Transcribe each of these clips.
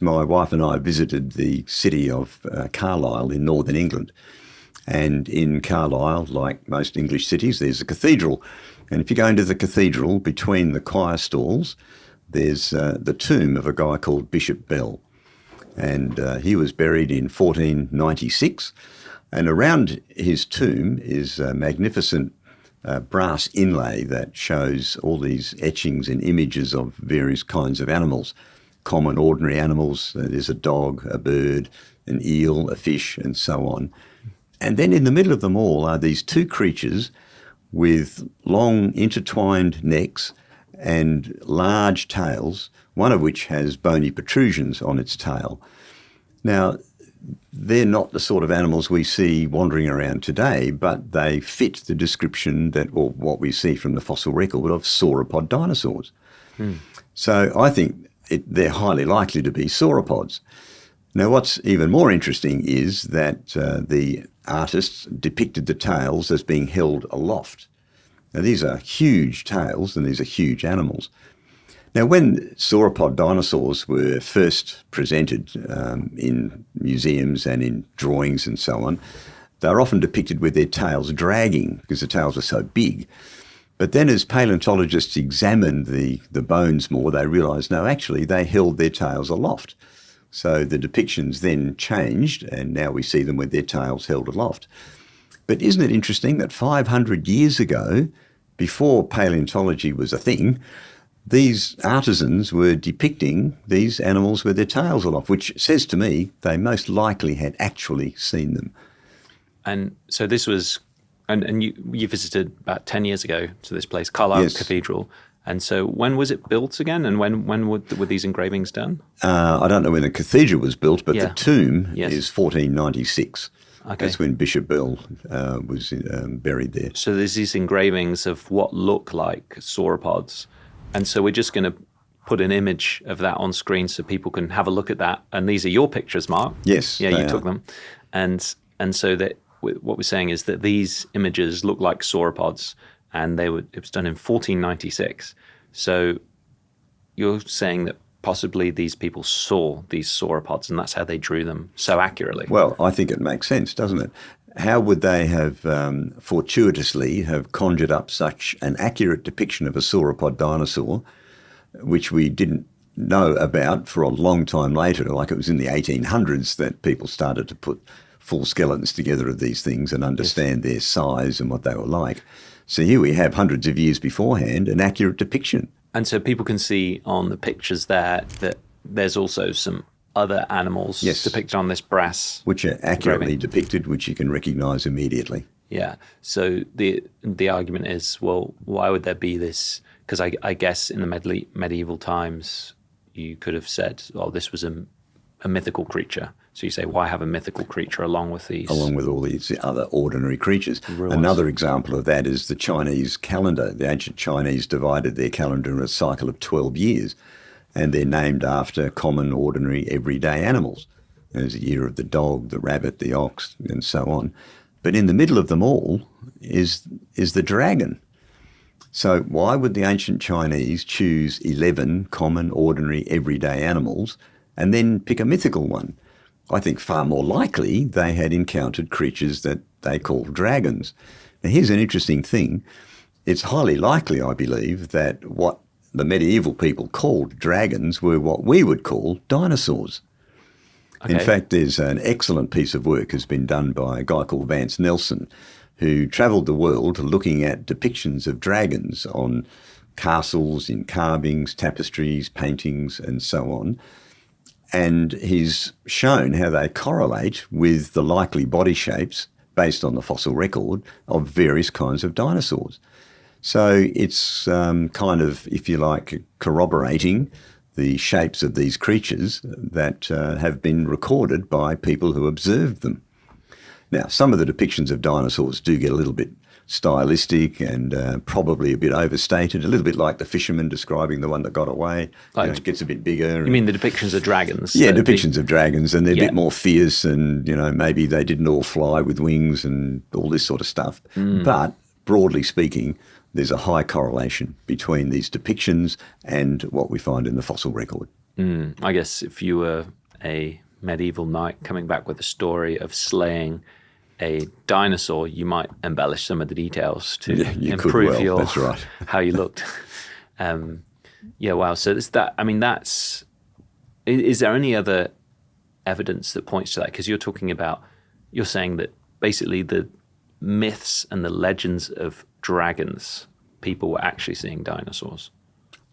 My wife and I visited the city of Carlisle in northern England. And in Carlisle, like most English cities, there's a cathedral. And if you go into the cathedral, between the choir stalls, there's the tomb of a guy called Bishop Bell. And he was buried in 1496. And around his tomb is a magnificent brass inlay that shows all these etchings and images of various kinds of animals. Common, ordinary animals. There's a dog, a bird, an eel, a fish, and so on. And then in the middle of them all are these two creatures with long intertwined necks and large tails, one of which has bony protrusions on its tail. Now, they're not the sort of animals we see wandering around today, but they fit the description or what we see from the fossil record of sauropod dinosaurs. So I think they're highly likely to be sauropods. Now, what's even more interesting is that the artists depicted the tails as being held aloft. Now, these are huge tails and these are huge animals. Now, when sauropod dinosaurs were first presented in museums and in drawings and so on, they were often depicted with their tails dragging because the tails were so big. But then as paleontologists examined the bones more, they realised, no, actually, they held their tails aloft. So the depictions then changed, and now we see them with their tails held aloft. But isn't it interesting that 500 years ago, before paleontology was a thing, these artisans were depicting these animals with their tails aloft, which says to me they most likely had actually seen them. And so this was... And you visited about 10 years ago to this place, Carlisle Yes. Cathedral. And so when was it built again? And when were these engravings done? I don't know when the cathedral was built, but the tomb is 1496. Okay. That's when Bishop Bell was buried there. So there's these engravings of what look like sauropods. And so we're just going to put an image of that on screen so people can have a look at that. And these are your pictures, Mark. Yes, Yeah, you took them. And so that what we're saying is that these images look like sauropods, and it was done in 1496. So you're saying that possibly these people saw these sauropods, and that's how they drew them so accurately. Well, I think it makes sense, doesn't it? How would they have fortuitously have conjured up such an accurate depiction of a sauropod dinosaur, which we didn't know about for a long time later, like it was in the 1800s that people started to put full skeletons together of these things and understand their size and what they were like. So here we have hundreds of years beforehand an accurate depiction. And so people can see on the pictures there that there's also some other animals depicted on this brass. Which are accurately depicted, which you can recognise immediately. Yeah. So the argument is, well, why would there be this? Because I guess in the medieval times, you could have said, oh, this was a mythical creature. So you say, why have a mythical creature along with these? Along with all these other ordinary creatures. Another example of that is the Chinese calendar. The ancient Chinese divided their calendar in a cycle of 12 years, and they're named after common, ordinary, everyday animals. There's a year of the dog, the rabbit, the ox, and so on. But in the middle of them all is the dragon. So why would the ancient Chinese choose 11 common, ordinary, everyday animals and then pick a mythical one? I think far more likely they had encountered creatures that they call dragons. Now, here's an interesting thing. It's highly likely, I believe, that what the medieval people called dragons were what we would call dinosaurs. Okay. In fact, there's an excellent piece of work has been done by a guy called Vance Nelson, who travelled the world looking at depictions of dragons on castles, in carvings, tapestries, paintings, and so on. And he's shown how they correlate with the likely body shapes based on the fossil record of various kinds of dinosaurs. So it's kind of, if you like, corroborating the shapes of these creatures that have been recorded by people who observed them. Now, some of the depictions of dinosaurs do get a little bit stylistic and probably a bit overstated, a little bit like the fisherman describing the one that got away. Like, it gets a bit bigger. You mean the depictions of dragons? Yeah, depictions of dragons, and they're a bit more fierce, and maybe they didn't all fly with wings and all this sort of stuff. But broadly speaking, there's a high correlation between these depictions and what we find in the fossil record. I guess if you were a medieval knight coming back with a story of slaying a dinosaur, you might embellish some of the details to improve your that's right. how you looked. Yeah, wow. So it's that. I mean, that's. Is there any other evidence that points to that? Because you're saying that basically the myths and the legends of dragons, people were actually seeing dinosaurs.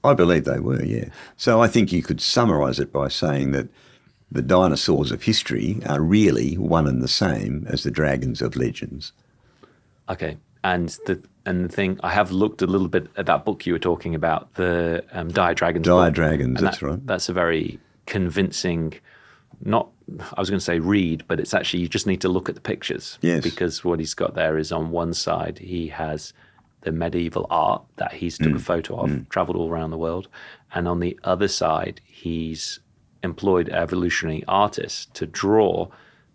I believe they were, yeah. So I think you could summarise it by saying that the dinosaurs of history are really one and the same as the dragons of legends. Okay, and the thing, I have looked a little bit at that book you were talking about, the Dire Dragons. Dire Dragons, that's right. That's a very convincing, I was going to say read, but it's actually, you just need to look at the pictures. Yes. Because what he's got there is on one side, he has the medieval art that he's took a photo of, traveled all around the world. And on the other side, he's employed evolutionary artists to draw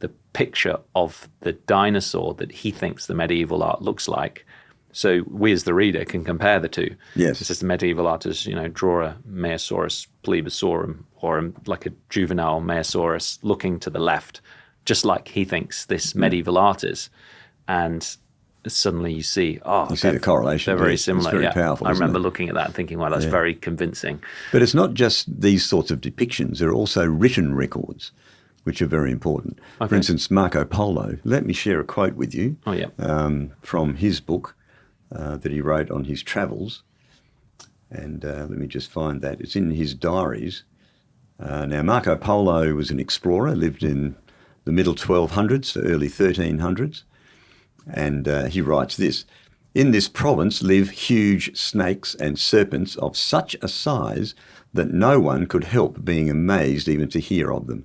the picture of the dinosaur that he thinks the medieval art looks like. So we as the reader can compare the two. Yes. It's just the medieval artists, draw a Meiosaurus plebisaurum or like a juvenile Meiosaurus looking to the left, just like he thinks this medieval art is. And suddenly you see, you see the correlation. They're very similar. It's very powerful. I remember looking at that and thinking, wow, that's very convincing. But it's not just these sorts of depictions. There are also written records, which are very important. Okay. For instance, Marco Polo. Let me share a quote with you from his book that he wrote on his travels. And let me just find that. It's in his diaries. Now, Marco Polo was an explorer, lived in the middle 1200s to early 1300s. And he writes this: "In this province live huge snakes and serpents of such a size that no one could help being amazed even to hear of them.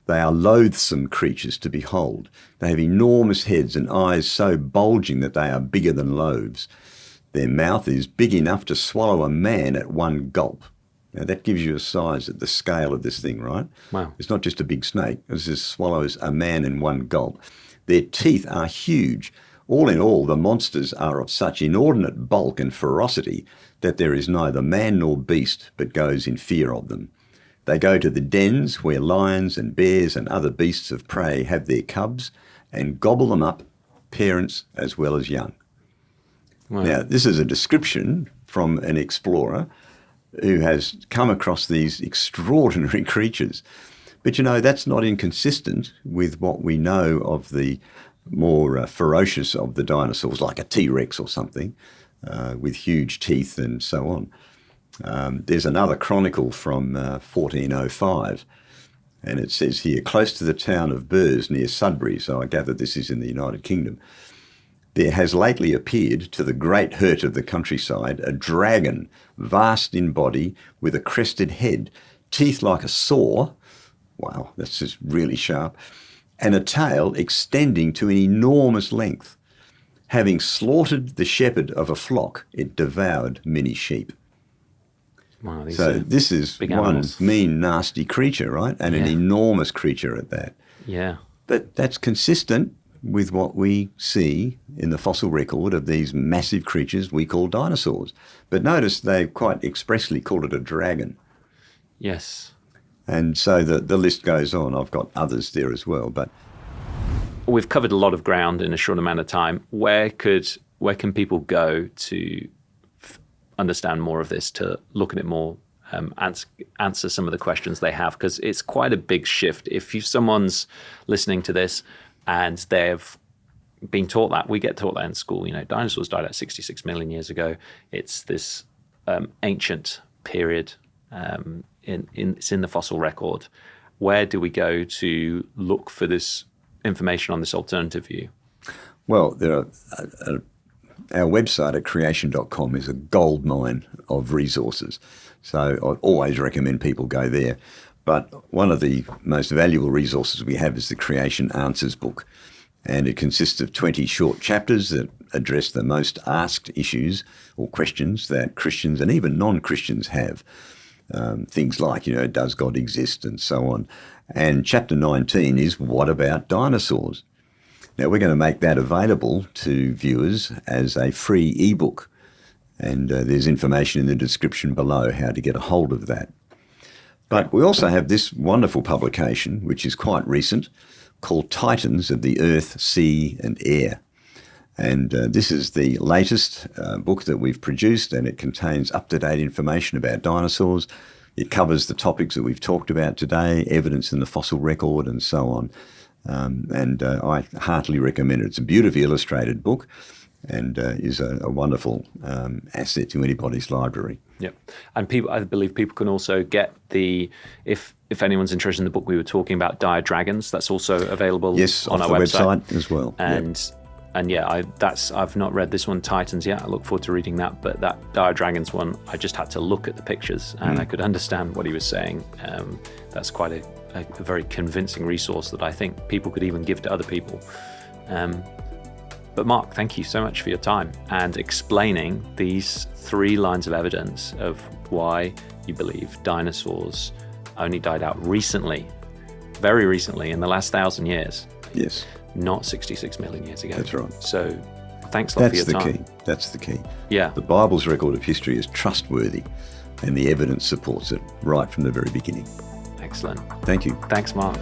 They are loathsome creatures to behold. They have enormous heads and eyes so bulging that they are bigger than loaves. Their mouth is big enough to swallow a man at one gulp." Now that gives you a size at the scale of this thing, right? Wow. It's not just a big snake. It just swallows a man in one gulp. Their teeth are huge. All in all, the monsters are of such inordinate bulk and ferocity that there is neither man nor beast but goes in fear of them. They go to the dens where lions and bears and other beasts of prey have their cubs and gobble them up, parents as well as young. Wow. Now, this is a description from an explorer who has come across these extraordinary creatures. But, that's not inconsistent with what we know of the more ferocious of the dinosaurs, like a T-Rex or something, with huge teeth and so on. There's another chronicle from 1405, and it says here, "Close to the town of Burrs near Sudbury," so I gather this is in the United Kingdom, "there has lately appeared, to the great hurt of the countryside, a dragon, vast in body, with a crested head, teeth like a saw," wow, that's just really sharp, "and a tail extending to an enormous length. Having slaughtered the shepherd of a flock, it devoured many sheep." Wow, so this is one animals. Mean, nasty creature, right? And an enormous creature at that. Yeah. But that's consistent with what we see in the fossil record of these massive creatures we call dinosaurs. But notice they quite expressly call it a dragon. Yes. And so the list goes on. I've got others there as well. But we've covered a lot of ground in a short amount of time. Where can people go to understand more of this, to look at it more, answer some of the questions they have? Because it's quite a big shift. If someone's listening to this and they've been taught that, we get taught that in school, dinosaurs died out 66 million years ago. It's this ancient period. It's in the fossil record. Where do we go to look for this information on this alternative view? Well, there are our website at creation.com is a goldmine of resources. So I always recommend people go there. But one of the most valuable resources we have is the Creation Answers book. And it consists of 20 short chapters that address the most asked issues or questions that Christians and even non-Christians have. Things like, does God exist and so on. And chapter 19 is, what about dinosaurs? Now, we're going to make that available to viewers as a free ebook. And there's information in the description below how to get a hold of that. But we also have this wonderful publication, which is quite recent, called Titans of the Earth, Sea and Air. And this is the latest book that we've produced, and it contains up-to-date information about dinosaurs. It covers the topics that we've talked about today, evidence in the fossil record and so on. I heartily recommend it. It's a beautifully illustrated book and is a wonderful asset to anybody's library. Yep. And I believe people can also get if anyone's interested in the book we were talking about, Dire Dragons, that's also available on our website as well. And yeah, I've not read this one, Titans, yet. I look forward to reading that. But that Dire Dragons one, I just had to look at the pictures and I could understand what he was saying. That's quite a very convincing resource that I think people could even give to other people. But Mark, thank you so much for your time and explaining these 3 lines of evidence of why you believe dinosaurs only died out recently, very recently, in the last 1,000 years. Yes. Not 66 million years ago. That's right. So thanks a lot for your time. That's the key. Yeah. The Bible's record of history is trustworthy and the evidence supports it right from the very beginning. Excellent. Thank you. Thanks, Mark.